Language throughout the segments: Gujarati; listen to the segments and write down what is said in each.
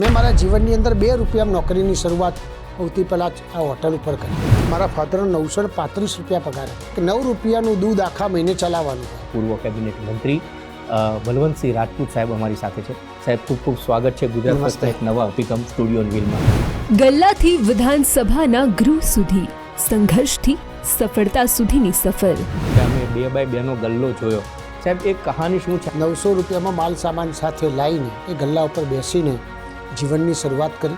મેં મારા જીવનની અંદર 2 રૂપિયામાં નોકરીની શરૂઆત સૌથી પહેલાં જ આ હોટલ ઉપર કરી. મારા ફાધરનો 935 રૂપિયા પગાર હતો કે 9 રૂપિયાનું દૂધ આખા મહિને ચલાવવાનું. પૂર્વ કેબિનેટ મંત્રી બલવંતસિંહ રાજપૂત સાહેબ અમારી સાથે છે. સાહેબ, ખૂબ ખૂબ સ્વાગત છે ગુજરાત ફર્સ્ટના એક નવા અભિગમ સ્ટુડિયો ઓન વ્હીલમાં. ગલ્લાથી વિધાનસભાના ગૃહ સુધી, સંઘર્ષથી સફળતા સુધીની સફર. અમે 2x2 નો ગલ્લો જોયો. સાહેબ, એક કહાની શું છે? 900 રૂપિયામાં માલ સામાન સાથે લાવીને એ ગલ્લા ઉપર બેસીને જીવનની શરૂઆત કરી.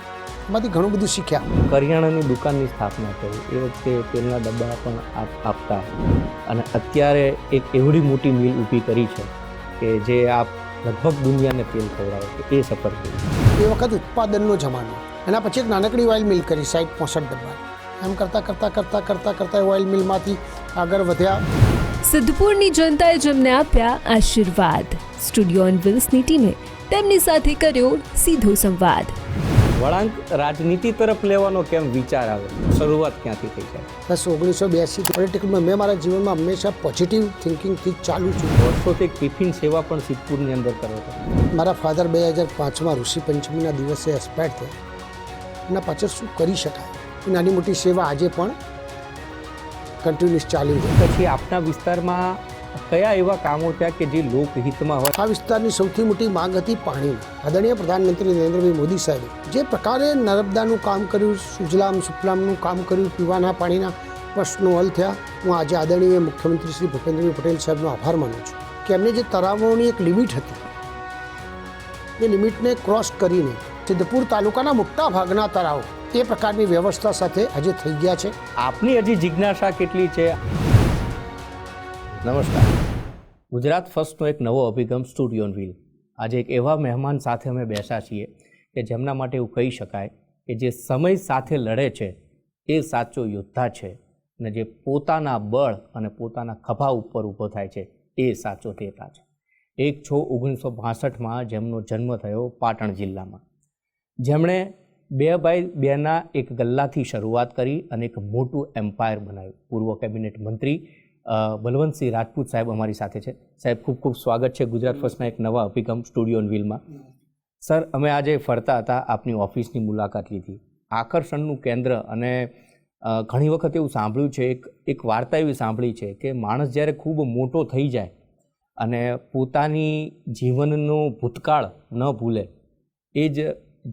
એમાંથી ઘણું બધું શીખ્યા. કરિયાણાની દુકાનની સ્થાપના કરી. એ વખતે તેલના ડબ્બા પણ આપતા, અને અત્યારે એક એવડી મોટી મિલ ઊભી કરી છે કે જે આપ લગભગ દુનિયાને તેલ ખવડાવે છે. એ સફર કરી. એ વખત ઉત્પાદનનો જમાનો. એના પછી એક નાનકડી ઓઇલ મિલ કરી 60-65 ડબ્બા. એમ કરતાં ઓઇલ મિલમાંથી આગળ વધ્યા. સિદ્ધપુરની જનતાએ જેમને આપ્યા આશીર્વાદ, સ્ટુડિયો ઓન વ્હીલ્સની ટીમે તેમની સાથે કર્યો સીધો સંવાદ. વળાંક રાજનીતિ તરફ લેવાનો કેમ વિચાર આવે? શરૂઆત ક્યાંથી થઈ છે? બસ 1982 પોલિટિકલમાં મેં મારા જીવનમાં હંમેશા પોઝિટિવ થિંકિંગથી જ ચાલુ છું. વર્ષોથી ટિફિન સેવા પણ સિદ્ધપુરની અંદર કરો છો. મારા ફાધર 2005માં ઋષિ પંચમીના દિવસે એક્સપાયર થયા. એના પાછળ શું કરી શકાય? નાની મોટી સેવા આજે પણ કન્ટિન્યુઅસ ચાલી છે. પછી આપના વિસ્તારમાં કયા એવા કામો થયા કે જે લોકહિતમાં હોય? આ વિસ્તારની સૌથી મોટી માંગ હતી પાણીની. આદરણીય પ્રધાનમંત્રી નરેન્દ્રભાઈ મોદી સાહેબે જે પ્રકારે નર્મદાનું કામ કર્યું, સુજલામ સુફલામનું કામ કર્યું, પીવાના પાણીના પ્રશ્નો હલ થયા. હું આજે આદરણીય મુખ્યમંત્રી શ્રી ભૂપેન્દ્રભાઈ પટેલ સાહેબનો આભાર માનું છું કે એમને જે તળાવોની એક લિમિટ હતી, એ લિમિટને ક્રોસ કરીને સિદ્ધપુર તાલુકાના મોટા ભાગના તળાવો એ પ્રકારની વ્યવસ્થા સાથે આજે થઈ ગયા છે. આપની હજી જિજ્ઞાસા કેટલી છે? નમસ્કાર. ગુજરાત ફર્સ્ટનો એક નવો અભિગમ સ્ટુડિયો ઓન વ્હીલ. આજે એક એવા મહેમાન સાથે અમે બેસા છીએ કે જેમના માટે એવું કહી શકાય કે જે સમય સાથે લડે છે એ સાચો યોદ્ધા છે, અને જે પોતાના બળ અને પોતાના ખભા ઉપર ઊભો થાય છે એ સાચો નેતા છે. 1/6/1962 જેમનો જન્મ થયો પાટણ જિલ્લામાં, જેમણે 2x2ના એક ગલ્લાથી શરૂઆત કરી અને એક મોટું એમ્પાયર બનાવ્યું. પૂર્વ કેબિનેટ મંત્રી બલવંતસિંહ રાજપૂત સાહેબ અમારી સાથે છે. સાહેબ, ખૂબ ખૂબ સ્વાગત છે ગુજરાત ફર્સ્ટના એક નવા અભિગમ સ્ટુડિયો ઓન વ્હીલમાં. સર, અમે આજે ફરતા હતા, આપની ઓફિસની મુલાકાત લીધી. આકર્ષણનું કેન્દ્ર, અને ઘણી વખત એવું સાંભળ્યું છે, એક વાર્તા એવી સાંભળી છે કે માણસ જ્યારે ખૂબ મોટો થઈ જાય અને પોતાની જીવનનો ભૂતકાળ ન ભૂલે એ જ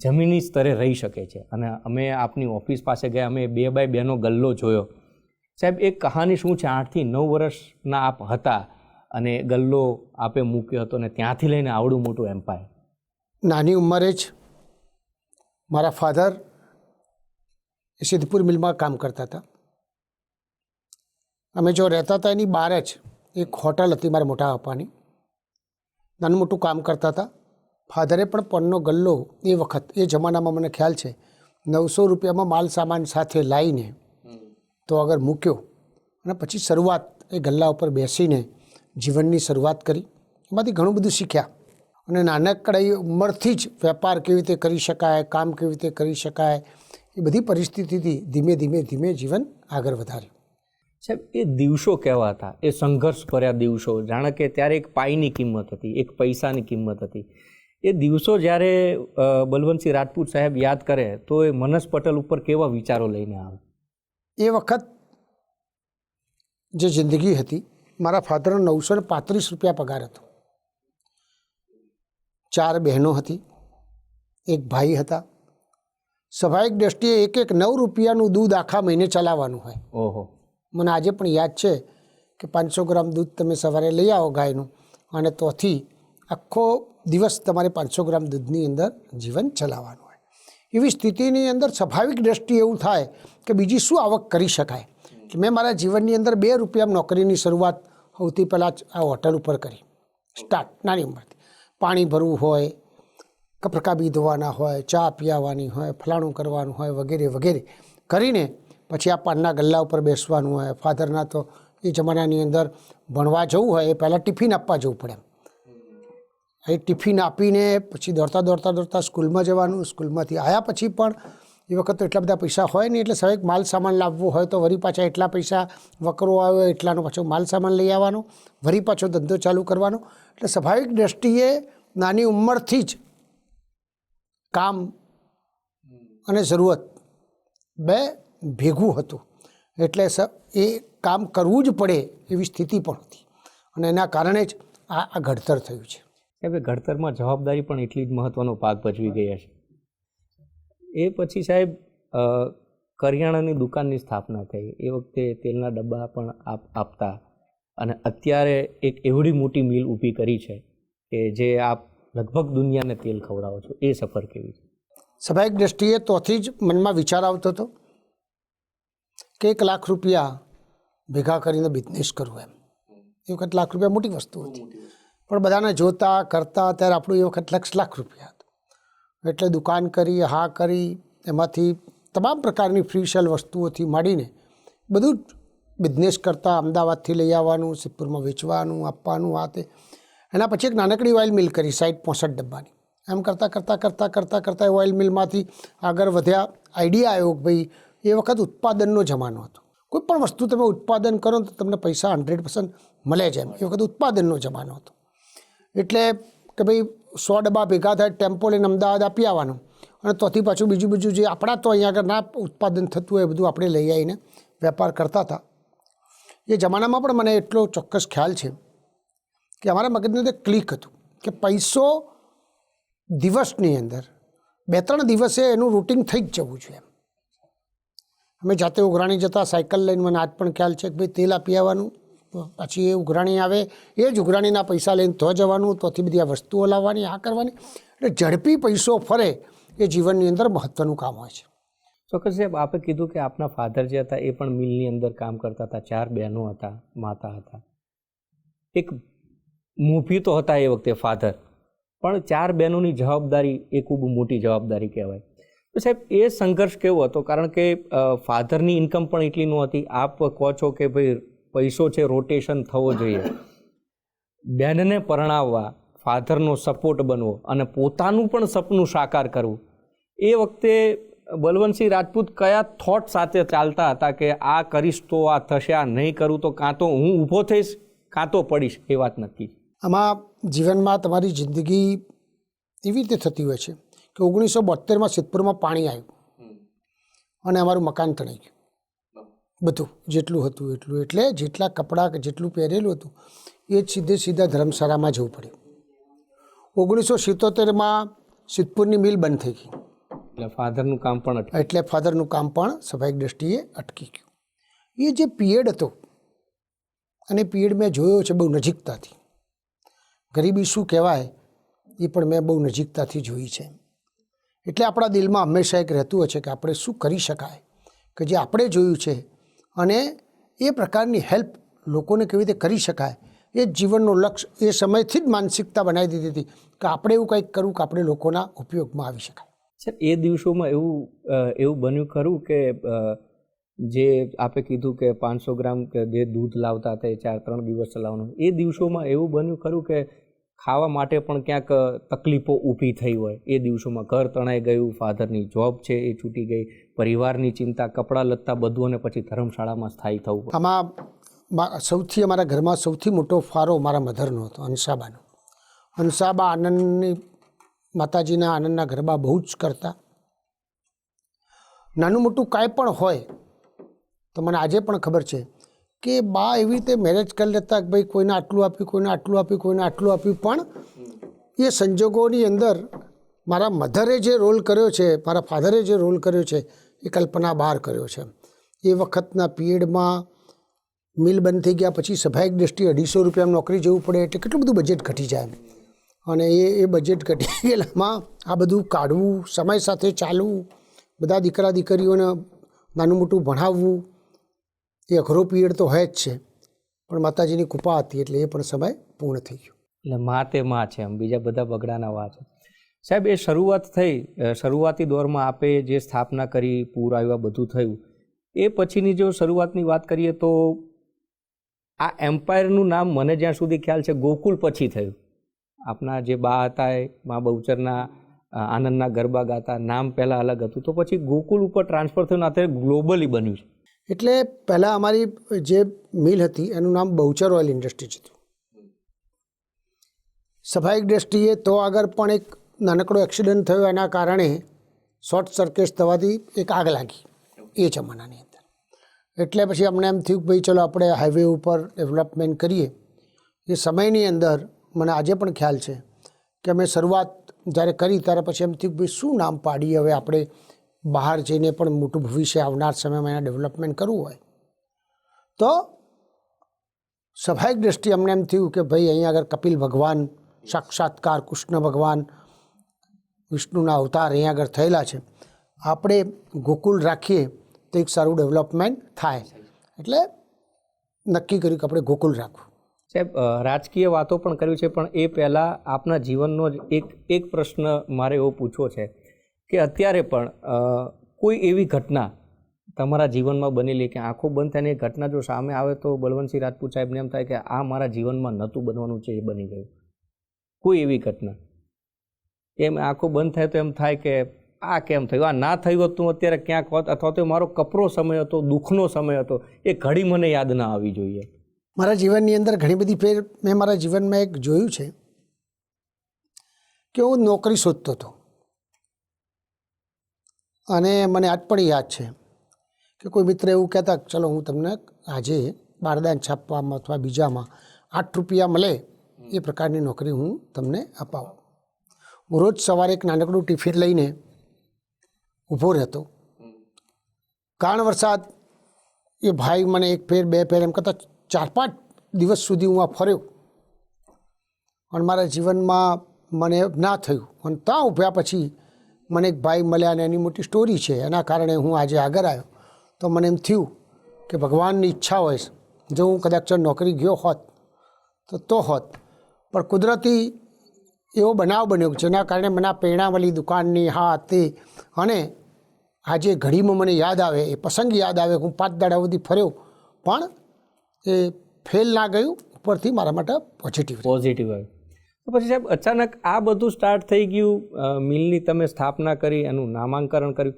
જમીની સ્તરે રહી શકે છે. અને અમે આપની ઓફિસ પાસે ગયા, અમે 2x2નો ગલ્લો જોયો. સાહેબ, એક કહાની શું છે? 8 થી 9 વર્ષના આપ હતા અને ગલ્લો આપે મૂક્યો હતો, અને ત્યાંથી લઈને આવડું મોટું એમ્પાયર. નાની ઉંમરે જ મારા ફાધર એ સિદ્ધપુર મિલમાં કામ કરતા હતા. અમે જો રહેતા હતા એની બહાર જ એક હોટલ હતી મારા મોટા પપ્પાની. નાનું મોટું કામ કરતા હતા. ફાધરે પણ પનનો ગલ્લો એ વખત, એ જમાનામાં મને ખ્યાલ છે 900 રૂપિયામાં માલ સામાન સાથે લાવીને તો આગળ મૂક્યો, અને પછી શરૂઆત એ ગલ્લા ઉપર બેસીને જીવનની શરૂઆત કરી. એમાંથી ઘણું બધું શીખ્યા, અને નાનકડી ઉંમરથી જ વેપાર કેવી રીતે કરી શકાય, કામ કેવી રીતે કરી શકાય, એ બધી પરિસ્થિતિથી ધીમે ધીમે જીવન આગળ વધાર્યું. સાહેબ, એ દિવસો કેવા હતા? એ સંઘર્ષ ભર્યા દિવસો. જાણે કે ત્યારે એક પાઈની કિંમત હતી, એક પૈસાની કિંમત હતી. એ દિવસો જ્યારે બલવંતસિંહ રાજપૂત સાહેબ યાદ કરે તો એ મનસ પટેલ ઉપર કેવા વિચારો લઈને આવે? એ વખત જે જિંદગી હતી, મારા ફાધરનો 935 રૂપિયા પગાર હતો. 4 બહેનો હતી, એક ભાઈ હતા. સ્વાભાવિક દ્રષ્ટિએ એક 9 રૂપિયાનું દૂધ આખા મહિને ચલાવવાનું હોય. ઓહો. મને આજે પણ યાદ છે કે 500 ગ્રામ દૂધ તમે સવારે લઈ આવો ગાયનું, અને તોથી આખો દિવસ તમારે 500 ગ્રામ દૂધની અંદર જીવન ચલાવવાનું હોય. એવી સ્થિતિની અંદર સ્વાભાવિક દ્રષ્ટિએ એવું થાય કે બીજી શું આવક કરી શકાય. કે મેં મારા જીવનની અંદર 2 રૂપિયામાં નોકરીની શરૂઆત સૌથી પહેલાં જ આ હોટલ ઉપર કરી. સ્ટાર્ટ નાની ઉંમરથી. પાણી ભરવું હોય, કપડાં બી ધોવાના હોય, ચા પીવાની હોય, ફલાણું કરવાનું હોય, વગેરે વગેરે કરીને પછી આ પાનના ગલ્લા ઉપર બેસવાનું હોય. ફાધરના તો એ જમાનાની અંદર ભણવા જવું હોય એ પહેલાં ટિફિન આપવા જવું પડે. એ ટિફિન આપીને પછી દોડતા સ્કૂલમાં જવાનું. સ્કૂલમાંથી આવ્યા પછી પણ એ વખત તો એટલા બધા પૈસા હોય નહીં, એટલે સ્વાભાવિક માલ સામાન લાવવો હોય તો વળી પાછા એટલા પૈસા વકરો આવ્યો એટલાનો પાછો માલ સામાન લઈ આવવાનો, વળી પાછો ધંધો ચાલુ કરવાનો. એટલે સ્વાભાવિક દ્રષ્ટિએ નાની ઉંમરથી જ કામ અને જરૂરત બે ભેગું હતું, એટલે એ કામ કરવું જ પડે એવી સ્થિતિ પણ હતી, અને એના કારણે જ આ ઘડતર થયું છે. સાહેબ, ઘડતરમાં જવાબદારી પણ એટલી જ મહત્ત્વનો ભાગ ભજવી ગયા છે. એ પછી સાહેબ કરિયાણાની દુકાનની સ્થાપના થઈ, એ વખતે તેલના ડબ્બા પણ આપતા, અને અત્યારે એક એવડી મોટી મિલ ઊભી કરી છે કે જે આપ લગભગ દુનિયાને તેલ ખવડાવો છો. એ સફર કેવી છે? સ્વાભાવિક દ્રષ્ટિએ તોથી જ મનમાં વિચાર આવતો હતો કે 1 લાખ રૂપિયા ભેગા કરીને બિઝનેસ કરવું. એ વખત લાખ રૂપિયા મોટી વસ્તુ હતી, પણ બધાને જોતા કરતા ત્યારે આપણું એ વખત લક્ષ લાખ રૂપિયા હતું. એટલે દુકાન કરી, હા કરી, એમાંથી તમામ પ્રકારની ફ્રી સેલ વસ્તુઓથી માંડીને બધું જ બિઝનેસ કરતા, અમદાવાદથી લઈ આવવાનું, સિદ્ધપુરમાં વેચવાનું, આપવાનું, આ તે. એના પછી એક નાનકડી ઓઇલ મિલ કરી 60-65 ડબ્બાની. એમ કરતાં એ ઓઇલ મિલમાંથી આગળ વધ્યા. આઈડિયા આવ્યો કે ભાઈ એ વખત ઉત્પાદનનો જમાનો હતો. કોઈ પણ વસ્તુ તમે ઉત્પાદન કરો તો તમને પૈસા 100% મળે જ. એમ એ વખત ઉત્પાદનનો જમાનો હતો. એટલે કે ભાઈ 100 ડબ્બા ભેગા થાય, ટેમ્પો લઈને અમદાવાદ આપી આવવાનું, અને તોથી પાછું બીજું જે આપણા તો અહીંયા આગળ ના ઉત્પાદન થતું હોય એ બધું આપણે લઈ આવીને વેપાર કરતા હતા. એ જમાનામાં પણ મને એટલો ચોક્કસ ખ્યાલ છે કે અમારા મગજનું એક ક્લિક હતું કે પૈસો દિવસની અંદર 2-3 દિવસે એનું રૂટિન થઈ જ જવું જોઈએ. અમે જાતે ઉઘરાણી જતા સાયકલ લઈને, મને આજ પણ ખ્યાલ છે કે ભાઈ તેલ આપી આવવાનું, પછી એ ઉઘરાણી આવે, એ જ ઉઘરાણીના પૈસા લઈને તો જવાનું, તોથી બધી આ વસ્તુઓ લાવવાની, આ કરવાની. એટલે ઝડપી પૈસો ફરે એ જીવનની અંદર મહત્ત્વનું કામ હોય છે. ચોક્કસ સાહેબ, આપે કીધું કે આપના ફાધર જે હતા એ પણ મિલની અંદર કામ કરતા હતા. 4 બહેનો હતા, માતા હતા. એક મૂફી તો હતા એ વખતે ફાધર, પણ 4 બહેનોની જવાબદારી એ ખૂબ મોટી જવાબદારી કહેવાય. તો સાહેબ, એ સંઘર્ષ કેવો હતો? કારણ કે ફાધરની ઇન્કમ પણ એટલી નહોતી. આપ કહો છો કે ભાઈ પૈસો છે, રોટેશન થવો જોઈએ. બહેનને પરણાવવા, ફાધરનો સપોર્ટ બનવો અને પોતાનું પણ સપનું સાકાર કરવું, એ વખતે બલવંતસિંહ રાજપૂત કયા થોટ સાથે ચાલતા હતા કે આ કરીશ તો આ થશે, આ નહીં કરું તો કાં તો હું ઊભો થઈશ કાં તો પડીશ? એ વાત નક્કી. આમાં જીવનમાં તમારી જિંદગી એવી રીતે થતી હોય છે કે 1972માં સિદ્ધપુરમાં પાણી આવ્યું અને અમારું મકાન તણાઈ ગયું. બધું જેટલું હતું એટલું, એટલે જેટલા કપડાં જેટલું પહેરેલું હતું એ જ સીધા ધર્મશાળામાં જવું પડ્યું. 1977માં સિદ્ધપુરની મિલ બંધ થઈ ગઈ, એટલે ફાધરનું કામ પણ સ્વાભાવિક દ્રષ્ટિએ અટકી ગયું. એ જે પીરિયડ હતો, અને પીરિયડ મેં જોયો છે બહુ નજીકતાથી. ગરીબી શું કહેવાય એ પણ મેં બહુ નજીકતાથી જોઈ છે. એટલે આપણા દિલમાં હંમેશા એક રહેતું હોય છે કે આપણે શું કરી શકાય, કે જે આપણે જોયું છે, અને એ પ્રકારની હેલ્પ લોકોને કેવી રીતે કરી શકાય, એ જ જીવનનો લક્ષ્ય એ સમયથી જ માનસિકતા બનાવી દીધી હતી કે આપણે એવું કંઈક કરવું કે આપણે લોકોના ઉપયોગમાં આવી શકાય. સર, એ દિવસોમાં એવું બન્યું ખરું કે જે આપે કીધું કે 500 ગ્રામ કે જે દૂધ લાવતા હતા એ 4-3 દિવસ ચલાવવાનું, એ દિવસોમાં એવું બન્યું ખરું કે ખાવા માટે પણ ક્યાંક તકલીફો ઊભી થઈ હોય? એ દિવસોમાં ઘર તણાઈ ગયું, ફાધરની જોબ છે એ છૂટી ગઈ, પરિવારની ચિંતા, કપડાં લત્તા બધું, અને પછી ધર્મશાળામાં સ્થાયી થવું. આમાં અમારા ઘરમાં સૌથી મોટો ફાળો મારા મધરનો હતો, હંસાબાનો. હંસાબા આનંદની માતાજીના આનંદના ગરબા બહુ જ કરતા. નાનું મોટું કાંઈ પણ હોય તો મને આજે પણ ખબર છે કે બા એવી રીતે મેરેજ કરી લેતા કે ભાઈ કોઈને આટલું આપ્યું, કોઈને આટલું આપ્યું, કોઈને આટલું આપ્યું, પણ એ સંજોગોની અંદર મારા મધરે જે રોલ કર્યો છે, મારા ફાધરે જે રોલ કર્યો છે, એ કલ્પના બહાર કર્યો છે. એ વખતના પીરિયડમાં મિલ બંધ થઈ ગયા પછી સ્વાભાવિક દ્રષ્ટિએ 250 રૂપિયામાં નોકરી જવું પડે, એટલે કેટલું બધું બજેટ ઘટી જાય. અને એ બજેટ ઘટી ગયેલામાં આ બધું કાઢવું, સમય સાથે ચાલવું, બધા દીકરા દીકરીઓને નાનું મોટું ભણાવવું, એ અઘરો પીરિયડ તો હોય જ છે. પણ માતાજીની કૃપા હતી એટલે એ પણ સમય પૂર્ણ થઈ ગયો. એટલે મા તે મા છે, એમ બીજા બધા બગડાના વા છે. સાહેબ, એ શરૂઆત થઈ, શરૂઆતી દોરમાં આપે જે સ્થાપના કરી, પૂર આવ્યા, બધું થયું, એ પછીની જો શરૂઆતની વાત કરીએ તો આ એમ્પાયરનું નામ મને જ્યાં સુધી ખ્યાલ છે ગોકુલ પછી થયું. આપના જે બા હતા એ મા બહુચરના આનંદના ગરબા ગાતા, નામ પહેલાં અલગ હતું, તો પછી ગોકુલ ઉપર ટ્રાન્સફર થયું, અત્યારે ગ્લોબલી બન્યું છે. એટલે પહેલાં અમારી જે મિલ હતી એનું નામ બહુચર ઓઇલ ઇન્ડસ્ટ્રીઝ હતું. સ્વાભાવિક દ્રષ્ટિએ તો આગળ પણ એક નાનકડો એક્સિડન્ટ થયો, એના કારણે શોર્ટ સર્કિટ થવાથી એક આગ લાગી એ જમાનાની અંદર. એટલે પછી અમને એમ થયું કે ભાઈ ચલો આપણે હાઈવે ઉપર ડેવલપમેન્ટ કરીએ. એ સમયની અંદર મને આજે પણ ખ્યાલ છે કે અમે શરૂઆત જ્યારે કરી ત્યારે પછી એમ થયું કે ભાઈ શું નામ પાડીએ હવે આપણે બહાર જઈને પણ મોટું ભવિષ્ય આવનાર સમયમાં એના ડેવલપમેન્ટ કરવું હોય. તો સ્વાભાવિક દ્રષ્ટિએ અમને એમ થયું કે ભાઈ અહીંયા આગળ કપિલ ભગવાન સાક્ષાત્કાર કૃષ્ણ ભગવાન વિષ્ણુના અવતાર અહીંયા આગળ થયેલા છે, આપણે ગોકુલ રાખીએ તો એક સારું ડેવલપમેન્ટ થાય. એટલે નક્કી કર્યું કે આપણે ગોકુલ રાખવું. સાહેબ, રાજકીય વાતો પણ કર્યું છે, પણ એ પહેલાં આપના જીવનનો જ એક પ્રશ્ન મારે એવો પૂછવો છે કે અત્યારે પણ કોઈ એવી ઘટના તમારા જીવનમાં બનેલી કે આંખો બંધ થઈને એ ઘટના જો સામે આવે તો બળવંતસિંહ રાજપૂત સાહેબને એમ થાય કે આ મારા જીવનમાં નહોતું બનવાનું છે, એ બની ગયું? કોઈ એવી ઘટના એમ આંખો બંધ થાય તો એમ થાય કે આ કેમ થયું, આ ના થયું હતું અત્યારે ક્યાંક હોત, અથવા તો મારો કપરો સમય હતો, દુઃખનો સમય હતો, એ ઘડી મને યાદ ના આવી જોઈએ? મારા જીવનની અંદર ઘણી બધી ફેર મેં મારા જીવનમાં એક જોયું છે કે હું નોકરી શોધતો હતો અને મને આજ પણ યાદ છે કે કોઈ મિત્ર એવું કહેતા ચલો હું તમને આજે બારદાન છાપવામાં અથવા બીજામાં 8 રૂપિયા મળે એ પ્રકારની નોકરી હું તમને અપાવું. હું રોજ સવારે એક નાનકડું ટિફિન લઈને ઊભો રહેતો. કારણ વરસાદ એ ભાઈ મને એક ફેર બે ફેર એમ કરતાં 4-5 દિવસ સુધી હું આ ફર્યો અને મારા જીવનમાં મને ના થયું. અને ત્યાં ઊભ્યા પછી મને એક ભાઈ મળ્યા અને એની મોટી સ્ટોરી છે, એના કારણે હું આજે આગળ આવ્યો. તો મને એમ થયું કે ભગવાનની ઈચ્છા હોય જો હું કદાચ નોકરી ગયો હોત તો હોત, પણ કુદરતી એવો બનાવ બન્યો જેના કારણે મને આ પ્રેરણાવાળી દુકાનની હા તે અને આજે ઘડીમાં મને યાદ આવે, એ પ્રસંગ યાદ આવે. હું 5 દાડા સુધી ફર્યો પણ એ ફેલ ના ગયું, ઉપરથી મારા માટે પોઝિટિવ આવ્યું. તો પછી સાહેબ અચાનક આ બધું સ્ટાર્ટ થઈ ગયું, મિલની તમે સ્થાપના કરી, એનું નામાંકરણ કર્યું,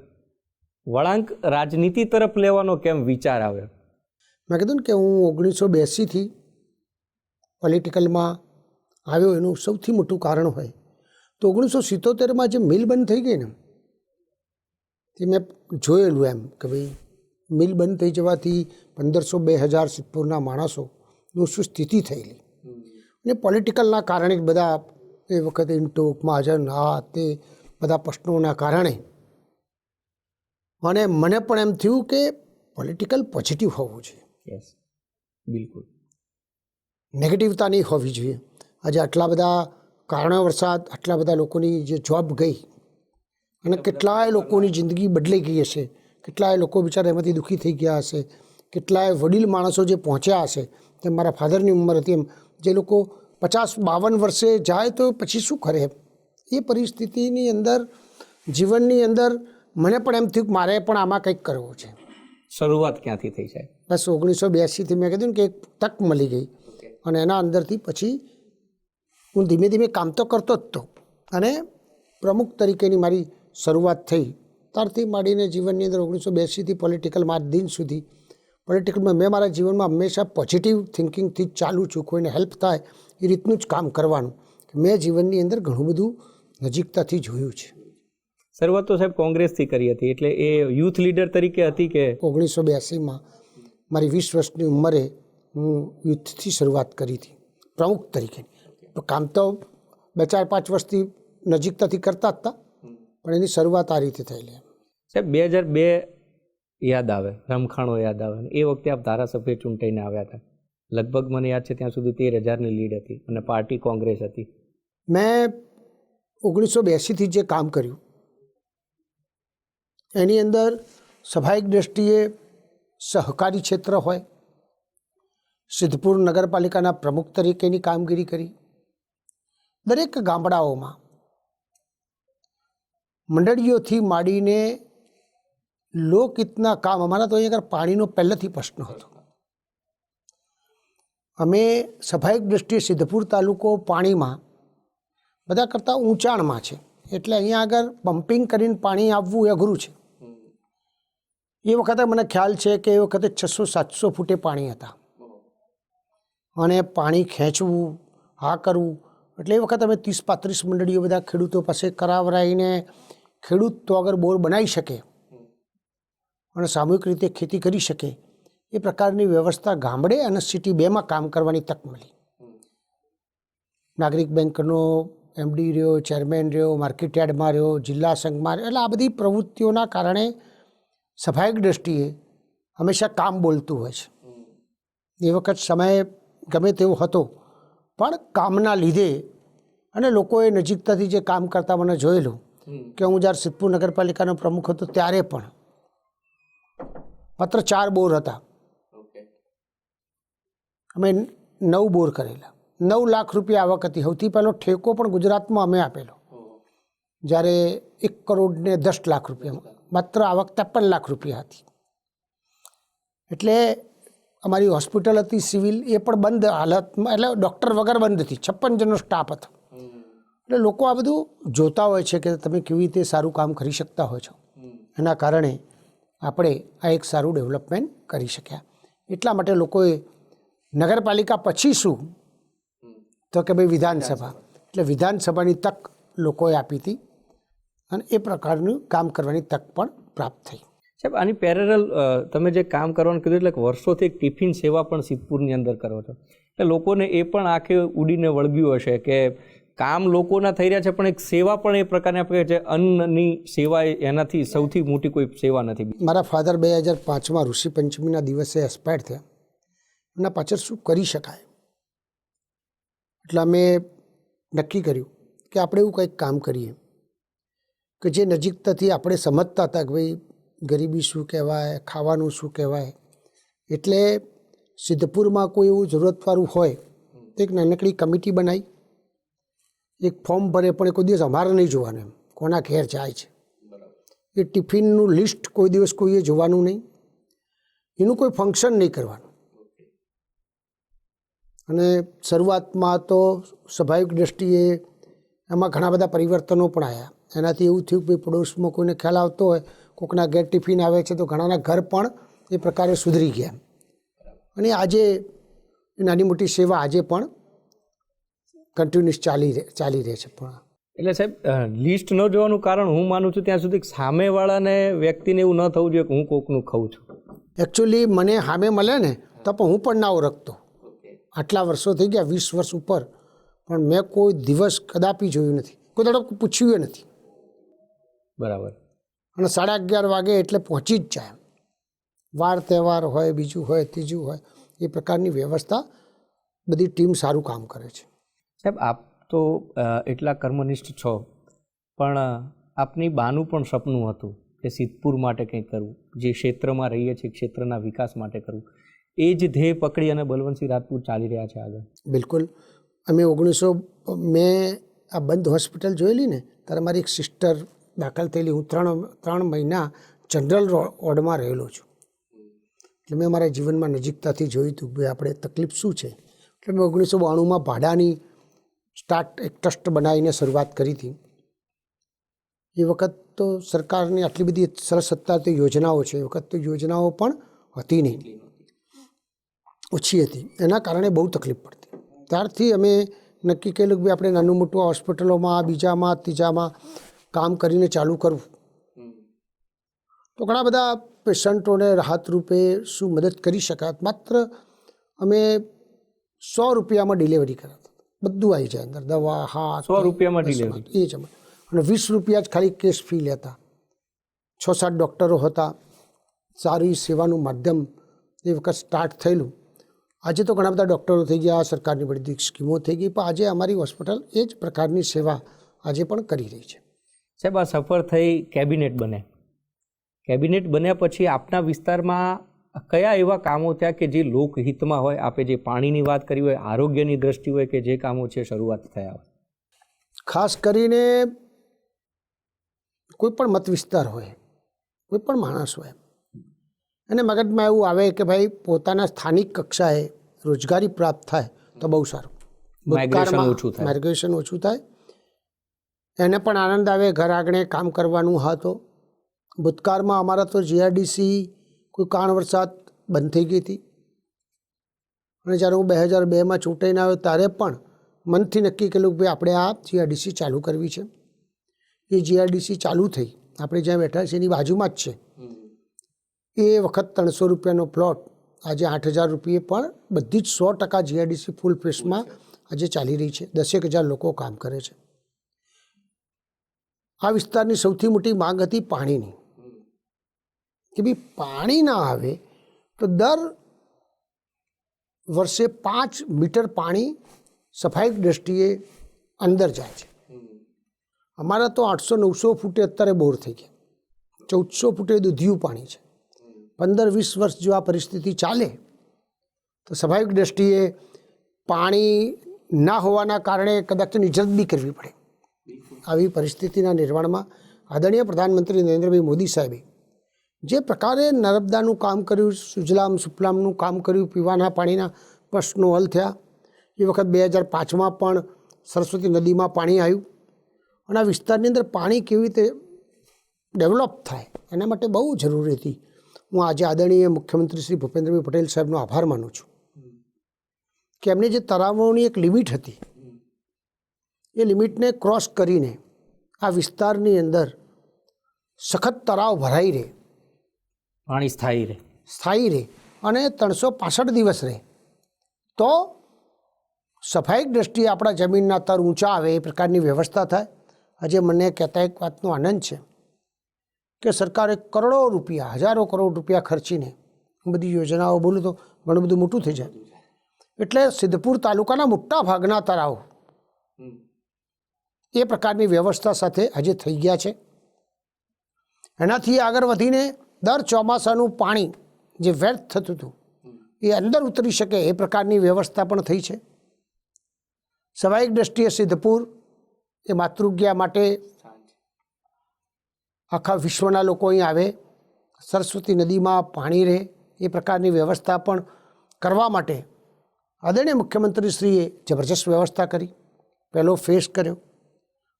વળાંક રાજનીતિ તરફ લેવાનો કેમ વિચાર આવ્યો? મેં કીધું ને કે હું 1982થી પોલિટિકલમાં આવ્યો. એનું સૌથી મોટું કારણ હોય તો 1977માં જે મિલ બંધ થઈ ગઈ ને તે મેં જોયેલું એમ કે ભાઈ મિલ બંધ થઈ જવાથી 1500-2000 સિદ્ધપુરના માણસોનું શું સ્થિતિ થયેલી. અને પોલિટિકલના કારણે બધા એ વખતે ઇન્ટોક મહાજન આ તે બધા પ્રશ્નોના કારણે અને મને પણ એમ થયું કે પોલિટિકલ પોઝિટિવ હોવું જોઈએ. યસ, બિલકુલ. નેગેટિવતા નહીં હોવી જોઈએ. આજે આટલા બધા કારણો વરસાદ આટલા બધા લોકોની જે જોબ ગઈ અને કેટલાય લોકોની જિંદગી બદલાઈ ગઈ હશે, કેટલાય લોકો બિચારા એમાંથી દુઃખી થઈ ગયા હશે, કેટલાય વડીલ માણસો જે પહોંચ્યા હશે, તેમ મારા ફાધરની ઉંમર હતી એમ જે લોકો 50-52 વર્ષે જાય તો પછી શું કરે? એ પરિસ્થિતિની અંદર જીવનની અંદર મને પણ એમ થયું કે મારે પણ આમાં કંઈક કરવું છે. શરૂઆત ક્યાંથી થઈ છે? બસ 1982થી મેં કીધું ને કે એક તક મળી ગઈ અને એના અંદરથી પછી હું ધીમે ધીમે કામ તો કરતો જ હતો અને પ્રમુખ તરીકેની મારી શરૂઆત થઈ. ત્યારથી માંડીને જીવનની અંદર 1982થી પોલિટિકલમાં આજ દિન સુધી પોલિટિકલમાં મેં મારા જીવનમાં હંમેશા પોઝિટિવ થિંકિંગથી જ ચાલુ છું. કોઈને હેલ્પ થાય એ રીતનું જ કામ કરવાનું. મેં જીવનની અંદર ઘણું બધું નજીકતાથી જોયું છે. શરૂઆત તો સાહેબ કોંગ્રેસથી કરી હતી, એટલે એ યુથ લીડર તરીકે હતી કે? 1982માં મારી 20 વર્ષની ઉંમરે હું યુથથી શરૂઆત કરી હતી પ્રમુખ તરીકે. કામ તો 2-4-5 વર્ષથી નજીકતાથી કરતા જ હતા, પણ એની શરૂઆત આ રીતે થયેલી. સાહેબ 2002 યાદ આવે, રમખાણો યાદ આવે, એ વખતે આપ ધારાસભ્ય ચૂંટાઈને આવ્યા હતા. લગભગ મને યાદ છે ત્યાં સુધી 13,000ની લીડ હતી અને પાર્ટી કોંગ્રેસ હતી. મેં 1982થી જે કામ કર્યું એની અંદર સ્વાભાવિક દ્રષ્ટિએ સહકારી ક્ષેત્ર હોય, સિદ્ધપુર નગરપાલિકાના પ્રમુખ તરીકેની કામગીરી કરી. દરેક ગામડાઓમાં મંડળીઓથી માંડીને લોકહિતના કામ, અમારા તો અહીંયા આગળ પાણીનો પહેલેથી પ્રશ્ન હતો. અમે સ્વાભાવિક દ્રષ્ટિએ સિદ્ધપુર તાલુકો પાણીમાં બધા કરતાં ઊંચાણમાં છે, એટલે અહીંયા આગળ પમ્પિંગ કરીને પાણી આવવું એ અઘરું છે. એ વખતે મને ખ્યાલ છે કે એ વખતે 600-700 ફૂટે પાણી હતા અને પાણી ખેંચવું આ કરવું એટલે એ વખતે અમે 30-35 મંડળીઓ બધા ખેડૂતો પાસે કરાવરાઈને ખેડૂત તો અગર બોર બનાવી શકે અને સામૂહિક રીતે ખેતી કરી શકે એ પ્રકારની વ્યવસ્થા ગામડે અને સિટી બેમાં કામ કરવાની તક મળી. નાગરિક બેંકનો MD રહ્યો, ચેરમેન રહ્યો, માર્કેટયાર્ડમાં રહ્યો, જિલ્લા સંઘમાં રહ્યો, એટલે આ બધી પ્રવૃત્તિઓના કારણે સ્વાભાવિક દ્રષ્ટિએ હંમેશા કામ બોલતું હોય છે. એ વખત સમય ગમે તેવો હતો, પણ કામના લીધે અને લોકોએ નજીકતાથી જે કામ કરતા મને જોયેલું કે હું જ્યારે સિદ્ધપુર નગરપાલિકાનો પ્રમુખ હતો ત્યારે પણ માત્ર 4 બોર હતા, અમે 9 બોર કરેલા. 9 લાખ રૂપિયા આવક હતી. સૌથી પહેલો ઠેકો પણ ગુજરાતમાં અમે આપેલો, જ્યારે 1 કરોડ ને 10 લાખ રૂપિયા, માત્ર આવક 53 લાખ રૂપિયા હતી. એટલે અમારી હોસ્પિટલ હતી સિવિલ, એ પણ બંધ હાલતમાં, એટલે ડૉક્ટર વગર બંધ હતી. 56 જણનો સ્ટાફ હતો. એટલે લોકો આ બધું જોતા હોય છે કે તમે કેવી રીતે સારું કામ કરી શકતા હોય છો. એના કારણે આપણે આ એક સારું ડેવલપમેન્ટ કરી શક્યા. એટલા માટે લોકોએ નગરપાલિકા પછી શું તો કે ભાઈ વિધાનસભા, એટલે વિધાનસભાની તક લોકોએ આપી હતી અને એ પ્રકારનું કામ કરવાની તક પણ પ્રાપ્ત થઈ. સાહેબ, આની પેરેલલ તમે જે કામ કરવાનું કીધું એટલે વર્ષોથી એક ટિફિન સેવા પણ સિદ્ધપુરની અંદર કરો છો, એટલે લોકોને એ પણ આંખે ઉડીને વળગ્યું હશે કે કામ લોકોના થઈ રહ્યા છે, પણ એક સેવા પણ એ પ્રકારની આપણે છે, અન્નની સેવા એનાથી સૌથી મોટી કોઈ સેવા નથી. મારા ફાધર 2005માં ઋષિ પંચમીના દિવસે એક્સપાયર થયા. એના પાછળ શું કરી શકાય, એટલે અમે નક્કી કર્યું કે આપણે એવું કંઈક કામ કરીએ કે જે નજીકતાથી આપણે સમજતા હતા કે ભાઈ ગરીબી શું કહેવાય, ખાવાનું શું કહેવાય. એટલે સિદ્ધપુરમાં કોઈ એવું જરૂરતવાળું હોય તો એક નાનકડી કમિટી બનાવી, એક ફોર્મ ભરે, પણ કોઈ દિવસ અમારે નહીં જોવાનું એમ કોના ઘેર જાય છે. એ ટિફિનનું લિસ્ટ કોઈ દિવસ કોઈએ જોવાનું નહીં, એનું કોઈ ફંક્શન નહીં કરવાનું. અને શરૂઆતમાં તો સ્વાભાવિક દ્રષ્ટિએ એમાં ઘણા બધા પરિવર્તનો પણ આવ્યા. એનાથી એવું થયું કે પડોશમાં કોઈને ખ્યાલ આવતો હોય કોઈકના ઘેર ટિફિન આવે છે તો ઘણાના ઘર પણ એ પ્રકારે સુધરી ગયા. અને આજે નાની મોટી સેવા આજે પણ કન્ટિન્યુઅસ ચાલી રહે છે. પણ એટલે સાહેબ, લિસ્ટ ન જોવાનું કારણ હું માનું છું ત્યાં સુધી સામેવાળાને વ્યક્તિને એવું ન થવું જોઈએ કે હું કોકનું ખાઉં છું. એકચ્યુઅલી મને સામે મળે ને તો પણ હું પણ ના ઓળખતો. આટલા વર્ષો થઈ ગયા, 20 વર્ષ ઉપર, પણ મેં કોઈ દિવસ કદાપી જોયું નથી, કોઈ દાડો પૂછ્યું નથી. બરાબર. અને 11:30 વાગે એટલે પહોંચી જ જાય. વાર તહેવાર હોય, બીજું હોય, ત્રીજું હોય, એ પ્રકારની વ્યવસ્થા બધી ટીમ સારું કામ કરે છે. સાહેબ, આપ તો એટલા કર્મનિષ્ઠ છો, પણ આપની બાનું પણ સપનું હતું કે સિદ્ધપુર માટે કંઈક કરવું, જે ક્ષેત્રમાં રહીએ છીએ ક્ષેત્રના વિકાસ માટે કરવું. એ જ ધ્યેય પકડી અને બલવંતસિંહ રાજપૂત ચાલી રહ્યા છે આગળ. બિલકુલ. અમે મેં આ બંધ હોસ્પિટલ જોયેલી ને ત્યારે મારી એક સિસ્ટર દાખલ થયેલી. હું 3 મહિના જનરલ વોર્ડમાં રહેલો છું. એટલે મેં મારા જીવનમાં નજીકતાથી જોયું હતું કે આપણે તકલીફ શું છે. એટલે મેં 1992માં ભાડાની એક ટ્રસ્ટ બનાવીને શરૂઆત કરી હતી. એ વખત તો સરકારની આટલી બધી સરસ અત્યારે યોજનાઓ છે, એ વખત તો યોજનાઓ પણ હતી નહીં, ઓછી હતી. એના કારણે બહુ તકલીફ પડતી. ત્યારથી અમે નક્કી કરેલું કે આપણે નાનું મોટું હોસ્પિટલોમાં, બીજામાં, ત્રીજામાં કામ કરીને ચાલુ કરવું. તો ઘણા બધા પેશન્ટોને રાહત રૂપે શું મદદ કરી શકાય. માત્ર અમે 100 રૂપિયામાં ડિલિવરી કરાતા, બધું આવી જાય અંદર, દવા, હાથ. 100 રૂપિયામાં ડિલિવરી? એ જ અમે. અને 20 રૂપિયા જ ખાલી કેસ ફી લેતા. 6-7 ડૉક્ટરો હતા. સારી સેવાનું માધ્યમ એ વખત સ્ટાર્ટ થયેલું. આજે તો ઘણા બધા ડૉક્ટરો થઈ ગયા, સરકારની બધી સ્કીમો થઈ ગઈ, પણ આજે અમારી હોસ્પિટલ એ જ પ્રકારની સેવા આજે પણ કરી રહી છે. સાહેબ, આ સફર થઈ કેબિનેટ બને. કેબિનેટ બન્યા પછી આપના વિસ્તારમાં કયા એવા કામો થયા કે જે લોકહિતમાં હોય? આપે જે પાણીની વાત કરી હોય, આરોગ્યની દ્રષ્ટિ હોય, કે જે કામો છે શરૂઆત થયા હોય? ખાસ કરીને કોઈ પણ મત વિસ્તાર હોય, કોઈ પણ માણસ હોય, અને મગજમાં એવું આવે કે ભાઈ પોતાના સ્થાનિક કક્ષાએ રોજગારી પ્રાપ્ત થાય તો બહુ સારું. માઇગ્રેશન ઓછું થાય, એને પણ આનંદ આવે, ઘર આંગણે કામ કરવાનું. હા, તો ભૂતકાળમાં અમારા તો GRDC કોઈ કારણવશાત બંધ થઈ ગઈ હતી. અને જ્યારે હું 2002માં ચૂંટાઈને આવ્યો ત્યારે પણ મનથી નક્કી કરેલું કે ભાઈ આપણે આ GRDC ચાલુ કરવી છે. એ જીઆઈડીસી ચાલુ થઈ, આપણે જ્યાં બેઠા છીએ એની બાજુમાં જ છે. એ વખત 300 રૂપિયાનો પ્લોટ આજે 8,000 રૂપિયે પણ બધી જ 100% જીઆઈડીસી ફૂલ ફેસમાં આજે ચાલી રહી છે. 10,000 લોકો કામ કરે છે. આ વિસ્તારની સૌથી મોટી માંગ હતી પાણીની, કે ભાઈ પાણી ના આવે તો દર વર્ષે 5 મીટર પાણી સફાઈ દ્રષ્ટિએ અંદર જાય છે. અમારા તો 800-900 ફૂટે અત્યારે બોર થઈ ગયા, 1400 ફૂટે દૂધિયું પાણી છે. 15-20 વર્ષ જો આ પરિસ્થિતિ ચાલે તો સ્વાભાવિક દ્રષ્ટિએ પાણી ના હોવાના કારણે કદાચ નિજત બી કરવી પડે. આવી પરિસ્થિતિના નિર્માણમાં આદરણીય પ્રધાનમંત્રી નરેન્દ્રભાઈ મોદી સાહેબે જે પ્રકારે નર્મદાનું કામ કર્યું, સુજલામ સુફલામનું કામ કર્યું, પીવાના પાણીના પ્રશ્નો હલ થયા. એ વખત 2005માં પણ સરસ્વતી નદીમાં પાણી આવ્યું અને આ વિસ્તારની અંદર પાણી કેવી રીતે ડેવલપ થાય એના માટે બહુ જરૂરી હતી. હું આજે આદરણીય મુખ્યમંત્રી શ્રી ભૂપેન્દ્રભાઈ પટેલ સાહેબનો આભાર માનું છું કે એમની જે તળાવોની એક લિમિટ હતી એ લિમિટને ક્રોસ કરીને આ વિસ્તારની અંદર સખત તળાવ ભરાઈ રહે, પાણી સ્થાયી રહે અને 365 દિવસ રહે તો સફાઈ દ્રષ્ટિએ આપણા જમીનના તર ઊંચા આવે એ પ્રકારની વ્યવસ્થા થાય. આજે મને કહેતા એક વાતનો આનંદ છે કે સરકારે કરોડો રૂપિયા, હજારો કરોડ રૂપિયા ખર્ચીને બધી યોજનાઓ, બોલું તો ઘણું બધું મોટું થઈ જાય, એટલે સિદ્ધપુર તાલુકાના મોટા ભાગના તળાવ એ પ્રકારની વ્યવસ્થા સાથે આજે થઈ ગયા છે. એનાથી આગળ વધીને દર ચોમાસાનું પાણી જે વ્યર્થ થતું હતું એ અંદર ઉતરી શકે એ પ્રકારની વ્યવસ્થા પણ થઈ છે. સ્વાભાવિક દ્રષ્ટિએ સિદ્ધપુર એ માતૃજ્ઞા માટે આખા વિશ્વના લોકો અહીં આવે, સરસ્વતી નદીમાં પાણી રહે એ પ્રકારની વ્યવસ્થા પણ કરવા માટે આદરણીય મુખ્યમંત્રીશ્રીએ જબરજસ્ત વ્યવસ્થા કરી, પહેલો ફેસ કર્યો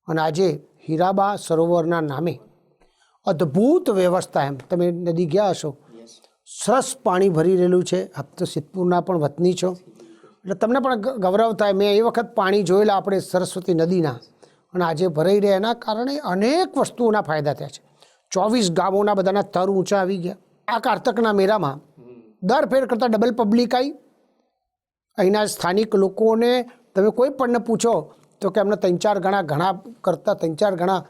અને આજે હીરાબા સરોવરના નામે અદ્ભુત વ્યવસ્થા. એમ તમે નદી ગયા હશો, સરસ પાણી ભરી રહેલું છે. આપ તો સિદ્ધપુરના પણ વતની છો એટલે તમને પણ ગૌરવ થાય. મેં એ વખત પાણી જોયેલા આપણે સરસ્વતી નદીના અને આજે ભરાઈ રહ્યા એના કારણે અનેક વસ્તુઓના ફાયદા થયા છે. 24 ગામોના બધાના તર ઊંચા આવી ગયા. આ કારતકના મેળામાં દર ફેર કરતાં ડબલ પબ્લિક આવી. અહીંના સ્થાનિક લોકોને તમે કોઈ પણને પૂછો તો કે અમને 3-4 ગણા, ઘણા કરતાં 3-4 ગણા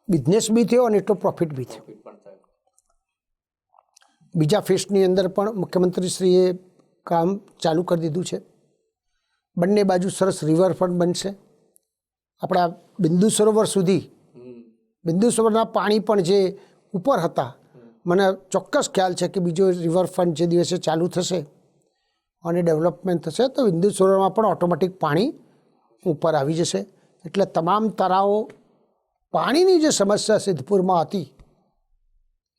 બિઝનેસ બી થયો અને એટલો પ્રોફિટ બી થયો. બીજા ફેસની અંદર પણ મુખ્યમંત્રીશ્રીએ કામ ચાલુ કરી દીધું છે. બંને બાજુ સરસ રિવરફ્રન્ટ બનશે. આપણા બિંદુ સરોવર સુધી, બિંદુ સરોવરના પાણી પણ જે ઉપર હતા, મને ચોક્કસ ખ્યાલ છે કે બીજો રિવરફ્રન્ટ જે દિવસે ચાલુ થશે અને ડેવલપમેન્ટ થશે તો બિંદુ સરોવરમાં પણ ઓટોમેટિક પાણી ઉપર આવી જશે. એટલે તમામ તળાવો, પાણીની જે સમસ્યા સિદ્ધપુરમાં હતી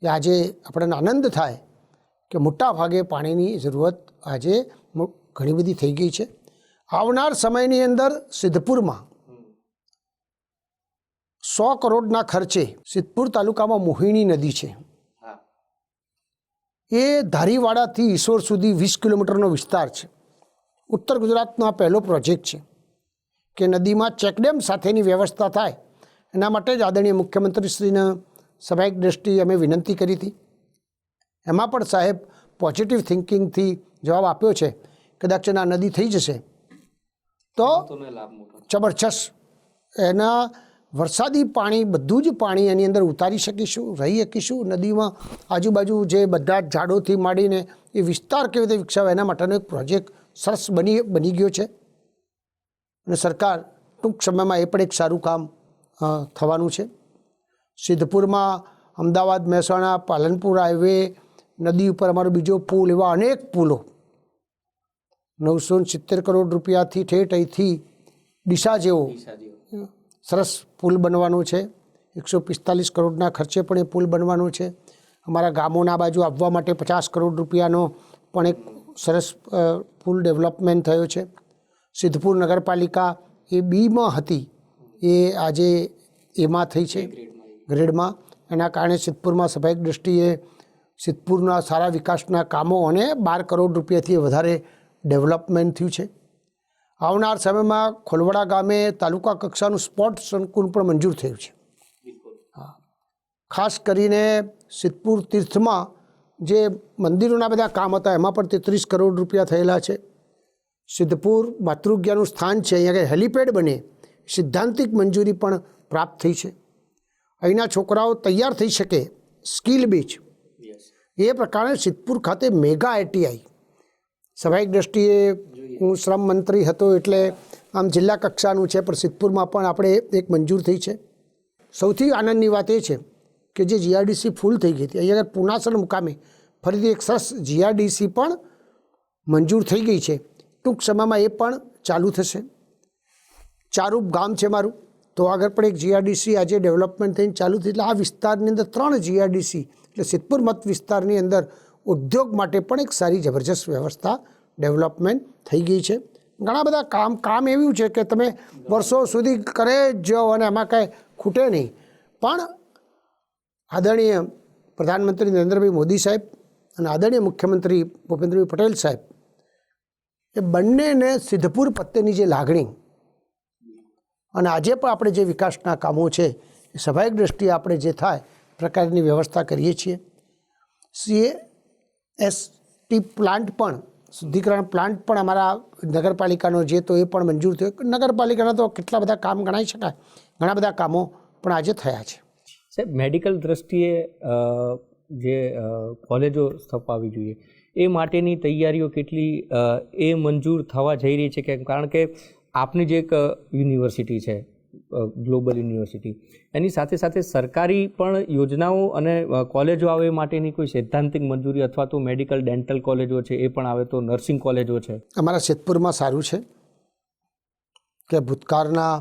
એ આજે આપણને આનંદ થાય કે મોટા ભાગે પાણીની જરૂરત આજે ઘણી બધી થઈ ગઈ છે. આવનાર સમયની અંદર સિદ્ધપુરમાં 100 કરોડના ખર્ચે સિદ્ધપુર તાલુકામાં મોહિણી નદી છે, એ ધારીવાડાથી ઈશ્વર સુધી 20 કિલોમીટરનો વિસ્તાર છે. ઉત્તર ગુજરાતનો આ પહેલો પ્રોજેક્ટ છે કે નદીમાં ચેકડેમ સાથેની વ્યવસ્થા થાય. એના માટે જ આદરણીય મુખ્યમંત્રીશ્રીના સ્વાભાવિક દ્રષ્ટિએ અમે વિનંતી કરી હતી. એમાં પણ સાહેબ પોઝિટિવ થિંકિંગથી જવાબ આપ્યો છે. કદાચ આ નદી થઈ જશે તો જબરજસ્ત એના વરસાદી પાણી, બધું જ પાણી એની અંદર ઉતારી શકીશું, રહી શકીશું. નદીમાં આજુબાજુ જે બધા ઝાડોથી માંડીને એ વિસ્તાર કેવી રીતે વિકસાવે એના માટેનો એક પ્રોજેક્ટ સરસ બની ગયો છે અને સરકાર ટૂંક સમયમાં એ પણ એક સારું કામ થવાનું છે. સિદ્ધપુરમાં અમદાવાદ, મહેસાણા, પાલનપુર હાઈવે, નદી ઉપર અમારો બીજો પુલ, એવા અનેક પુલો 970 કરોડ રૂપિયાથી ઠેઠ અહીંથી ડીસા જેવો સરસ પુલ બનવાનો છે. 145 કરોડના ખર્ચે પણ એ પુલ બનવાનો છે. અમારા ગામોના બાજુ આવવા માટે 50 કરોડ રૂપિયાનો પણ એક સરસ પુલ ડેવલપમેન્ટ થયો છે. સિદ્ધપુર નગરપાલિકા એ બીમાં હતી, એ આજે એમાં થઈ છે, ગ્રેડમાં. એના કારણે સિદ્ધપુરમાં સ્વાભાવિક દ્રષ્ટિએ સિદ્ધપુરના સારા વિકાસના કામો અને 12 કરોડ રૂપિયાથી વધારે ડેવલપમેન્ટ થયું છે. આવનાર સમયમાં ખોલવડા ગામે તાલુકા કક્ષાનું સ્પોર્ટ સંકુલ પણ મંજૂર થયું છે. ખાસ કરીને સિદ્ધપુર તીર્થમાં જે મંદિરોના બધા કામ હતા એમાં પણ 33 કરોડ રૂપિયા થયેલા છે. સિદ્ધપુર માતૃજ્ઞાનું સ્થાન છે, અહીંયા આગળ હેલિપેડ બને સિદ્ધાંતિક મંજૂરી પણ પ્રાપ્ત થઈ છે. અહીંના છોકરાઓ તૈયાર થઈ શકે સ્કિલ બેઝ એ પ્રકારે સિદ્ધપુર ખાતે મેગા ITI સ્વાભાવિક દ્રષ્ટિએ હું શ્રમ મંત્રી હતો એટલે આમ જિલ્લા કક્ષાનું છે, પણ સિદ્ધપુરમાં પણ આપણે એક મંજૂર થઈ છે. સૌથી આનંદની વાત એ છે કે જે GRDC ફૂલ થઈ ગઈ હતી, અહીંયા આગળ પુનાસર મુકામે ફરીથી એક સરસ GRDC પણ મંજૂર થઈ ગઈ છે. ટૂંક સમયમાં એ પણ ચાલુ થશે. ચારૂપ ગામ છે મારું, તો આગળ પણ એક GRDC આજે ડેવલપમેન્ટ થઈને ચાલુ થઈ. એટલે આ વિસ્તારની અંદર 3 GRDC, એટલે સિદ્ધપુર મત વિસ્તારની અંદર ઉદ્યોગ માટે પણ એક સારી જબરજસ્ત વ્યવસ્થા ડેવલપમેન્ટ થઈ ગઈ છે. ઘણા બધા કામ એવું છે કે તમે વર્ષો સુધી કરે જ જાઓ અને એમાં કાંઈ ખૂટે નહીં. પણ આદરણીય પ્રધાનમંત્રી નરેન્દ્રભાઈ મોદી સાહેબ અને આદરણીય મુખ્યમંત્રી ભૂપેન્દ્રભાઈ પટેલ સાહેબ એ બંનેને સિદ્ધપુર પ્રત્યેની જે લાગણી અને આજે પણ આપણે જે વિકાસના કામો છે એ સ્વાભાવિક દ્રષ્ટિએ આપણે જે થાય પ્રકારની વ્યવસ્થા કરીએ છીએ. CAST પ્લાન્ટ પણ શુદ્ધિકરણ પ્લાન્ટ પણ અમારા નગરપાલિકાનો જે તો એ પણ મંજૂર થયો. નગરપાલિકાના તો કેટલા બધા કામ ગણાઈ શકાય, ઘણા બધા કામો પણ આજે થયા છે. સાહેબ, મેડિકલ દ્રષ્ટિએ જે કોલેજો સ્થપાવવી જોઈએ એ માટેની તૈયારીઓ કેટલી એ મંજૂર થવા જઈ રહી છે? કારણ કે આપની જે એક યુનિવર્સિટી છે, ગ્લોબલ યુનિવર્સિટી, એની સાથે સાથે સરકારી પણ યોજનાઓ અને કોલેજો આવે એ માટેની કોઈ સૈદ્ધાંતિક મંજૂરી અથવા તો મેડિકલ ડેન્ટલ કોલેજો છે એ પણ આવે, તો નર્સિંગ કોલેજો છે. અમારા સિદ્ધપુરમાં સારું છે કે ભૂતકાળના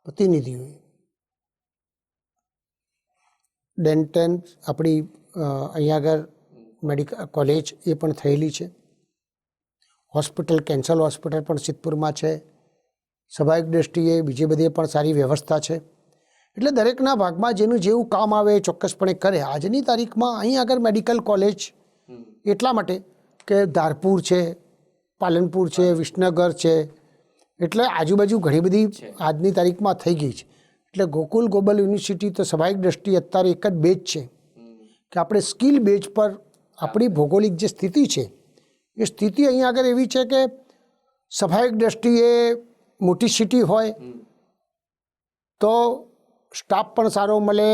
પ્રતિનિધિઓએ ડેન્ટલ આપણી અહીંયા આગળ મેડિકલ કોલેજ એ પણ થયેલી છે. હોસ્પિટલ, કેન્સર હોસ્પિટલ પણ સિદ્ધપુરમાં છે. સ્વાભાવિક દ્રષ્ટિએ બીજી બધી પણ સારી વ્યવસ્થા છે. એટલે દરેકના ભાગમાં જેનું જેવું કામ આવે એ ચોક્કસપણે કરે. આજની તારીખમાં અહીં આગળ મેડિકલ કોલેજ એટલા માટે કે ધારપુર છે, પાલનપુર છે, વિસનગર છે, એટલે આજુબાજુ ઘણી બધી આજની તારીખમાં થઈ ગઈ છે. એટલે ગોકુલ ગ્લોબલ યુનિવર્સિટી તો સ્વાભાવિક દ્રષ્ટિએ અત્યારે એક જ બેઝ છે કે આપણે સ્કિલ બેઝ પર આપણી ભૌગોલિક જે સ્થિતિ છે એ સ્થિતિ અહીં આગળ એવી છે કે સ્વાભાવિક દ્રષ્ટિએ મોટી સિટી હોય તો સ્ટાફ પણ સારો મળે,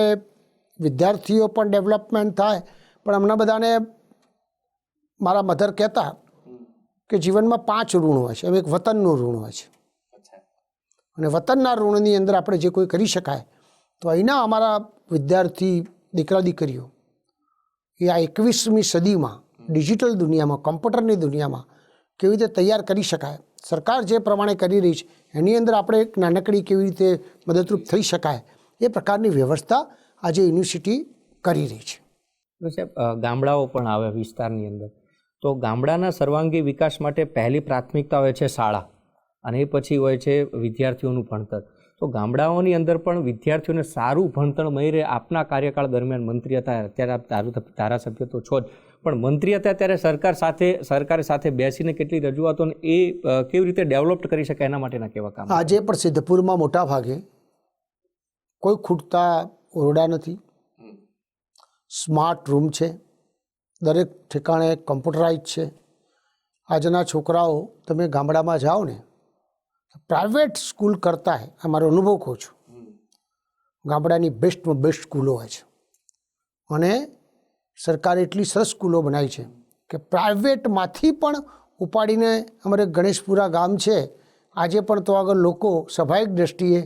વિદ્યાર્થીઓ પણ ડેવલપમેન્ટ થાય. પણ હમણાં બધાને મારા મધર કહેતા કે જીવનમાં 5 ઋણ હોય છે. એમ એક વતનનું ઋણ હોય છે અને વતનના ઋણની અંદર આપણે જે કોઈ કરી શકાય તો અહીંના અમારા વિદ્યાર્થી દીકરા દીકરીઓ એ આ 21મી સદીમાં ડિજિટલ દુનિયામાં, કોમ્પ્યુટરની દુનિયામાં કેવી રીતે તૈયાર કરી શકાય, સરકાર જે પ્રમાણે કરી રહી છે એની અંદર આપણે એક નાનકડી કેવી રીતે મદદરૂપ થઈ શકાય એ પ્રકારની વ્યવસ્થા આજે યુનિવર્સિટી કરી રહી છે. સાહેબ, ગામડાઓ પણ આવે વિસ્તારની અંદર, તો ગામડાના સર્વાંગી વિકાસ માટે પહેલી પ્રાથમિકતા હોય છે શાળા અને એ પછી હોય છે વિદ્યાર્થીઓનું ભણતર. તો ગામડાઓની અંદર પણ વિદ્યાર્થીઓને સારું ભણતર મળી રહે. આપના કાર્યકાળ દરમિયાન મંત્રી હતા, અત્યારે આપ ધારાસભ્ય તો છો જ, પણ મંત્રી હતા ત્યારે સરકારે સાથે બેસીને કેટલી રજૂઆતો એ કેવી રીતે ડેવલપ કરી શકાય એના માટેના કેવા કામ? આજે પણ સિદ્ધપુરમાં મોટા ભાગે કોઈ ખૂટતા ઓરડા નથી. સ્માર્ટ રૂમ છે, દરેક ઠેકાણે કોમ્પ્યુટરાઇઝ છે. આજના છોકરાઓ તમે ગામડામાં જાઓ ને, પ્રાઇવેટ સ્કૂલ કરતાં અમારો અનુભવ કહું છું, ગામડાની બેસ્ટમાં બેસ્ટ સ્કૂલો હોય છે. અને સરકારે એટલી સરસ સ્કૂલો બનાવી છે કે પ્રાઇવેટમાંથી પણ ઉપાડીને અમારે ગણેશપુરા ગામ છે, આજે પણ તો આગળ લોકો સ્વાભાવિક દ્રષ્ટિએ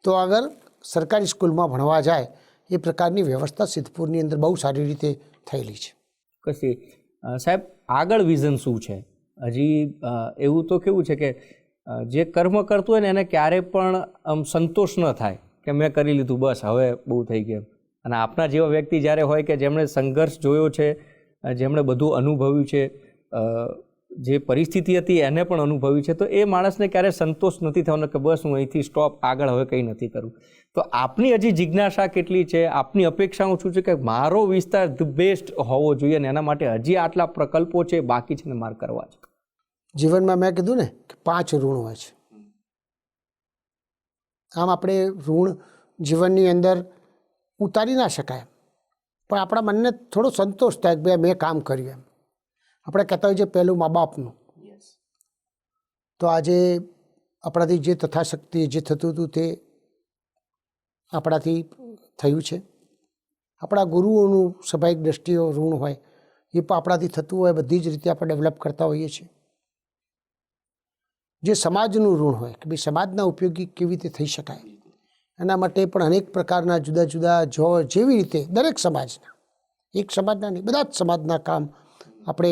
તો આગળ સરકારી સ્કૂલમાં ભણવા જાય એ પ્રકારની વ્યવસ્થા સિદ્ધપુરની અંદર બહુ સારી રીતે થયેલી છે. કશી સાહેબ, આગળ વિઝન શું છે? હજી એવું તો કેવું છે કે જે કર્મ કરતું હોય ને એને ક્યારે પણ આમ સંતોષ ન થાય કે મેં કરી લીધું, બસ હવે બહુ થઈ ગયું. અને આપના જેવા વ્યક્તિ જ્યારે હોય કે જેમણે સંઘર્ષ જોયો છે, જેમણે બધું અનુભવ્યું છે, જે પરિસ્થિતિ હતી એને પણ અનુભવ્યું છે, તો એ માણસને ક્યારે સંતોષ નથી થવાનો કે બસ હું અહીંથી સ્ટોપ, આગળ હવે કંઈ નથી કરવું. તો આપની હજી જિજ્ઞાસા કેટલી છે? આપની અપેક્ષાઓ શું છે કે મારો વિસ્તાર ધ બેસ્ટ હોવો જોઈએ અને એના માટે હજી આટલા પ્રકલ્પો છે બાકી છે ને મારે કરવા છે? જીવનમાં મેં કીધું ને કે 5 ઋણ હોય છે. આમ આપણે ઋણ જીવનની અંદર ઉતારી ના શકાય. પણ આપણા મનને થોડો સંતોષ થાય કે ભાઈ મેં કામ કર્યું એમ. આપણે કહેતા હોય છે પહેલું મા બાપનું. તો આજે આપણાથી જે તથાશક્તિ જે થતું હતું તે આપણાથી થયું છે. આપણા ગુરુઓનું સ્વાભાવિક દ્રષ્ટિએ ઋણ હોય એ પણ આપણાથી થતું હોય, બધી જ રીતે આપણે ડેવલપ કરતા હોઈએ છીએ. જે સમાજનું ઋણ હોય કે ભાઈ સમાજના ઉપયોગી કેવી રીતે થઈ શકાય, એના માટે પણ અનેક પ્રકારના જુદા જુદા જેવી રીતે દરેક સમાજના, એક સમાજના નહીં બધા જ સમાજના કામ આપણે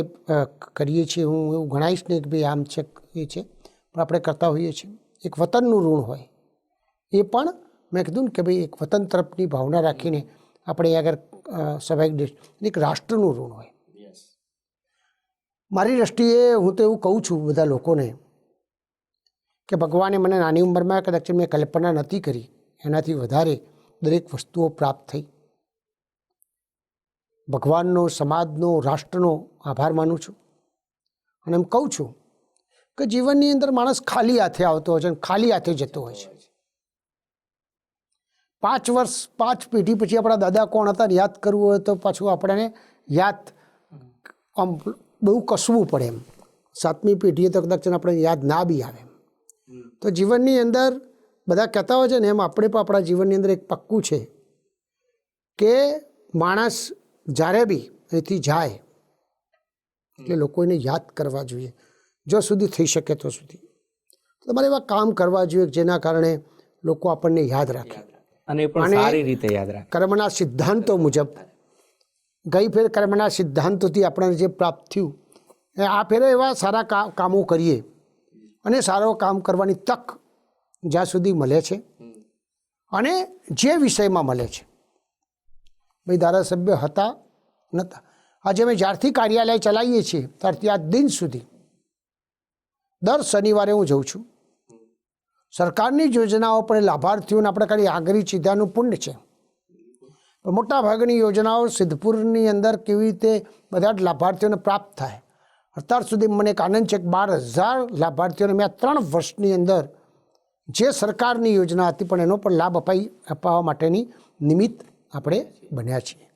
કરીએ છીએ. હું એવું ગણાવીશ નહીં કે ભાઈ આમ છે એ છે, પણ આપણે કરતા હોઈએ છીએ. એક વતનનું ઋણ હોય એ પણ મેં કીધું ને કે ભાઈ એક વતન તરફની ભાવના રાખીને આપણે આગળ સ્વાભાવિક દેશ, એક રાષ્ટ્રનું ઋણ હોય. મારી દ્રષ્ટિએ હું તો એવું કહું છું બધા લોકોને કે ભગવાને મને નાની ઉંમરમાં કદાચ મેં કલ્પના નથી કરી એનાથી વધારે દરેક વસ્તુઓ પ્રાપ્ત થઈ. ભગવાનનો, સમાજનો, રાષ્ટ્રનો આભાર માનું છું. અને એમ કહું છું કે જીવનની અંદર માણસ ખાલી હાથે આવતો હોય છે અને ખાલી હાથે જતો હોય છે. 5 વર્ષ 5 પેઢી પછી આપણા દાદા કોણ હતા યાદ કરવું હોય તો પાછું આપણને યાદ આમ બહુ કસવું પડે એમ. 7મી પેઢીએ તો કદાચ આપણે યાદ ના બી આવે એમ. તો જીવનની અંદર બધા કહેતા હોય છે ને એમ આપણે પણ આપણા જીવનની અંદર એક પક્કું છે કે માણસ જ્યારે બી અહીંથી જાય એટલે લોકો એને યાદ કરવા જોઈએ, જો સુધી થઈ શકે તો સુધી. તમારે એવા કામ કરવા જોઈએ જેના કારણે લોકો આપણને યાદ રાખે અને પણ સારી રીતે યાદ રાખે. કર્મના સિદ્ધાંતો મુજબ ગઈ ફેર કર્મના સિદ્ધાંતોથી આપણને જે પ્રાપ્ત થયું આ ફેરે એવા સારા કામો કરીએ અને સારો કામ કરવાની તક જ્યાં સુધી મળે છે અને જે વિષયમાં મળે છે. ભાઈ ધારાસભ્ય હતા નહોતા, આજે અમે જ્યારથી કાર્યાલય ચલાવીએ છીએ ત્યારથી આ દિન સુધી દર શનિવારે હું જઉં છું. સરકારની યોજનાઓ પણ લાભાર્થીઓને આપણે ખાલી આંગળી ચીધાનું પુણ્ય છે. મોટાભાગની યોજનાઓ સિદ્ધપુરની અંદર કેવી રીતે બધા જ લાભાર્થીઓને પ્રાપ્ત થાય અત્યાર સુધી મને એક આનંદ છે કે 12,000 લાભાર્થીઓને મેં 3 વર્ષની અંદર જે સરકારની યોજના હતી પણ એનો પણ લાભ અપાવવા માટેની નિમિત્ત આપણે બન્યા છીએ.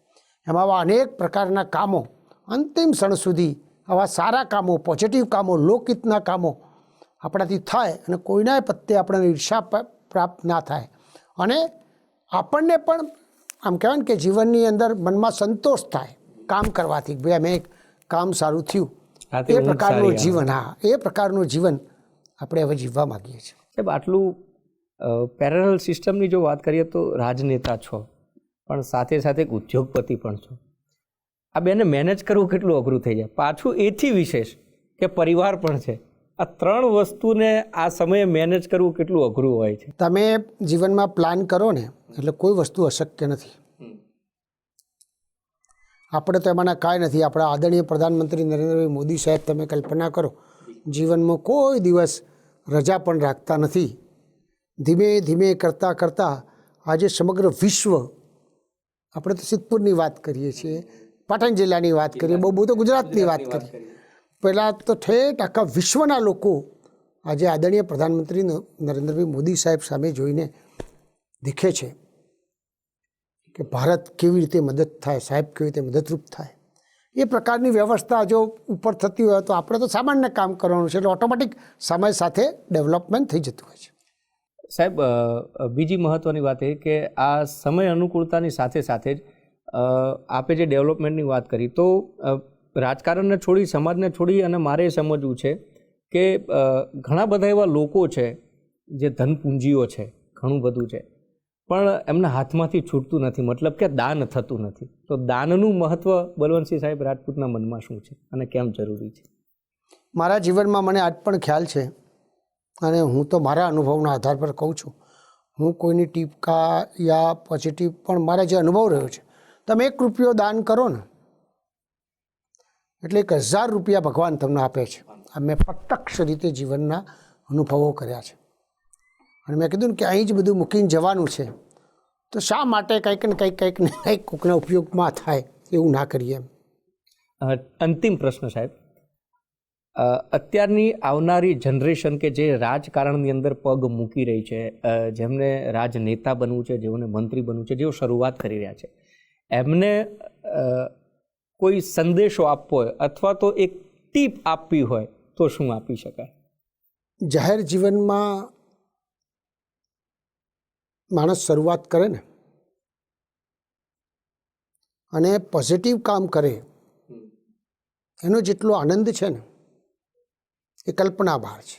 એમાં આવા અનેક પ્રકારના કામો અંતિમ ક્ષણ સુધી આવા સારા કામો, પોઝિટિવ કામો, લોકહિતના કામો આપણાથી થાય અને કોઈના પ્રત્યે આપણને ઈર્ષા પ્રાપ્ત ના થાય અને આપણને પણ આમ કહેવાય ને કે જીવનની અંદર મનમાં સંતોષ થાય કામ કરવાથી. ભાઈ અમે એક કામ સારું થયું એ પ્રકારનું જીવન, હા એ પ્રકારનું જીવન આપણે હવે જીવવા માગીએ છીએ. સાહેબ, આટલું પેરેલલ સિસ્ટમની જો વાત કરીએ તો રાજનેતા છો પણ સાથે સાથે એક ઉદ્યોગપતિ પણ છો. આ બેને મેનેજ કરવું કેટલું અઘરું થઈ જાય. પાછું એથી વિશેષ કે પરિવાર પણ છે. આ 3 વસ્તુને આ સમયે મેનેજ કરવું કેટલું અઘરું હોય છે. તમે જીવનમાં પ્લાન કરો ને એટલે કોઈ વસ્તુ અશક્ય નથી. આપણે તો એમાંના કાંઈ નથી. આપણા આદરણીય પ્રધાનમંત્રી નરેન્દ્રભાઈ મોદી સાહેબ તમે કલ્પના કરો જીવનમાં કોઈ દિવસ રજા પણ રાખતા નથી. ધીમે ધીમે કરતાં કરતાં આજે સમગ્ર વિશ્વ, આપણે તો સિદ્ધપુરની વાત કરીએ છીએ, પાટણ જિલ્લાની વાત કરીએ, બહુ તો ગુજરાતની વાત કરીએ, પહેલાં તો ઠેઠ આખા વિશ્વના લોકો આજે આદરણીય પ્રધાનમંત્રી નરેન્દ્રભાઈ મોદી સાહેબ સામે જોઈને દેખે છે કે ભારત કેવી રીતે મદદ થાય, સાહેબ કેવી રીતે મદદરૂપ થાય. એ પ્રકારની વ્યવસ્થા જો ઉપર થતી હોય તો આપણે તો સામાન્ય કામ કરવાનું છે એટલે ઓટોમેટિક સમય સાથે ડેવલપમેન્ટ થઈ જતું હોય છે. સાહેબ, બીજી મહત્ત્વની વાત એ કે આ સમય અનુકૂળતાની સાથે સાથે જ આપે જે ડેવલપમેન્ટની વાત કરી તો રાજકારણને છોડી, સમાજને છોડી અને મારે સમજવું છે કે ઘણા બધા એવા લોકો છે જે ધનપૂંજીઓ છે, ઘણું બધું છે પણ એમના હાથમાંથી છૂટતું નથી, મતલબ કે દાન થતું નથી. તો દાનનું મહત્ત્વ બલવંતસિંહ સાહેબ રાજપૂતના મનમાં શું છે અને કેમ જરૂરી છે? મારા જીવનમાં મને આજ પણ ખ્યાલ છે અને હું તો મારા અનુભવના આધાર પર કહું છું. હું કોઈની ટીપકા યા પોઝિટિવ પણ મારા જે અનુભવ રહ્યો છે, તમે 1 રૂપિયો દાન કરો ને એટલે 1000 રૂપિયા ભગવાન તમને આપે છે. આ મેં પ્રત્યક્ષ રીતે જીવનના અનુભવો કર્યા છે. અને મેં કીધું ને કે અહીં જ બધું મૂકીને જવાનું છે તો શા માટે કંઈક ને કંઈક કોઈકના ઉપયોગમાં થાય એવું ના કરીએ એમ. અંતિમ પ્રશ્ન સાહેબ, અત્યારની આવનારી જનરેશન કે જે રાજકારણની અંદર પગ મૂકી રહી છે, જેમને રાજનેતા બનવું છે, જેઓને મંત્રી બનવું છે, જેઓ શરૂઆત કરી રહ્યા છે, એમને કોઈ સંદેશો આપવો હોય અથવા તો એક ટીપ આપવી હોય તો શું આપી શકાય? જાહેર જીવનમાં માણસ શરૂઆત કરે ને અને પોઝિટિવ કામ કરે એનો જેટલો આનંદ છે ને એ કલ્પના બહાર છે.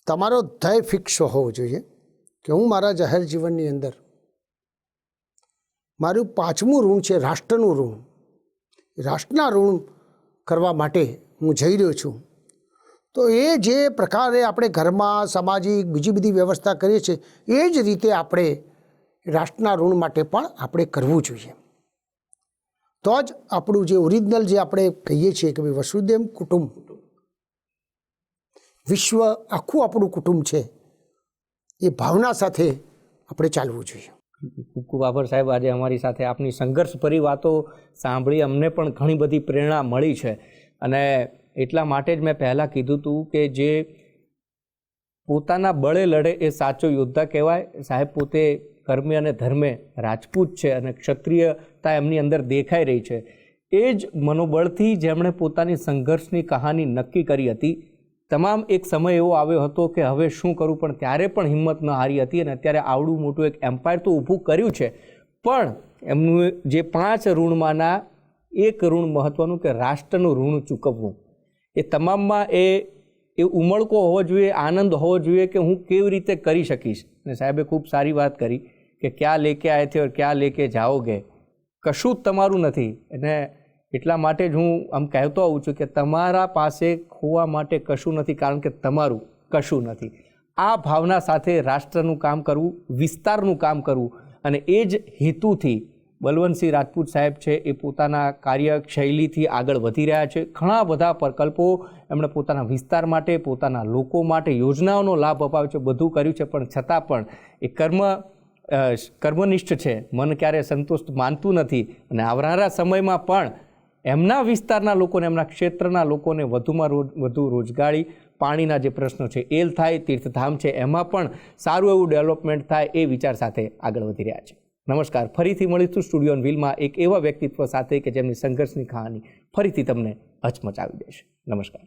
તમારો ધ્યેય ફિક્સ હોવો જોઈએ કે હું મારા જાહેર જીવનની અંદર મારું 5મું ઋણ છે રાષ્ટ્રનું ઋણ. રાષ્ટ્રના ઋણ કરવા માટે હું જઈ રહ્યો છું. તો એ જે પ્રકારે આપણે ઘરમાં સામાજિક બીજી બધી વ્યવસ્થા કરીએ છીએ એ જ રીતે આપણે રાષ્ટ્રના ઋણ માટે પણ આપણે કરવું જોઈએ. તો જ આપણું જે ઓરિજિનલ જે આપણે કહીએ છીએ કે ભાઈ વસુદેવ કુટુંબ, વિશ્વ આખું આપણું કુટુંબ છે, એ ભાવના સાથે આપણે ચાલવું જોઈએ. ખૂબ ખૂબ આભાર સાહેબ. આજે અમારી સાથે આપની સંઘર્ષભરી વાતો સાંભળી અમને પણ ઘણી બધી પ્રેરણા મળી છે. અને એટલા માટે જ મેં પહેલાં કીધું હતું કે જે પોતાના બળે લડે એ સાચો યોદ્ધા કહેવાય. સાહેબ પોતે કર્મે અને ધર્મે રાજપૂત છે અને ક્ષત્રિયતા એમની અંદર દેખાઈ રહી છે. એ જ મનોબળથી જેમણે પોતાની સંઘર્ષની કહાની નક્કી કરી હતી. તમામ એક સમય એવો આવ્યો હતો કે હવે શું કરું, પણ ત્યારે પણ હિંમત ન હારી હતી અને અત્યારે આવડું મોટું એક એમ્પાયર તો ઊભું કર્યું છે. પણ એમનું જે 5 ઋણમાંના એક ઋણ મહત્ત્વનું કે રાષ્ટ્રનું ઋણ ચૂકવવું, એ તમામમાં એ ઉમળકો હોવો જોઈએ, આનંદ હોવો જોઈએ કે હું કેવી રીતે કરી શકીશ. અને સાહેબે ખૂબ સારી વાત કરી કે ક્યાં લેકે આયે થે ઓર ક્યાં લેકે જાઓગે, કશું જ તમારું નથી. અને એટલા માટે જ હું આમ કહેતો આવું છું કે તમારા પાસે ખોવા માટે કશું નથી, કારણ કે તમારું કશું નથી. આ ભાવના સાથે રાષ્ટ્રનું કામ કરવું, વિસ્તારનું કામ કરવું, અને એ જ હેતુથી બલવંતસિંહ રાજપૂત સાહેબ છે એ પોતાના કાર્યશૈલીથી આગળ વધી રહ્યા છે. ઘણા બધા પ્રકલ્પો એમણે પોતાના વિસ્તાર માટે, પોતાના લોકો માટે યોજનાઓનો લાભ અપાવ્યો છે, બધું કર્યું છે. પણ છતાં પણ એ કર્મનિષ્ઠ છે, મન ક્યારે સંતુષ્ટ માનતું નથી. અને આવનારા સમયમાં પણ એમના વિસ્તારના લોકોને, એમના ક્ષેત્રના લોકોને વધુમાં વધુ રોજગારી, પાણીના જે પ્રશ્નો છે એ થાય, તીર્થધામ છે એમાં પણ સારું એવું ડેવલપમેન્ટ થાય, એ વિચાર સાથે આગળ વધી રહ્યા છે. નમસ્કાર. ફરીથી મળીશું સ્ટુડિયો ઓન વ્હીલમાં એક એવા વ્યક્તિત્વ સાથે કે જેમની સંઘર્ષની કહાની ફરીથી તમને હચમચાવી દેશે. નમસ્કાર.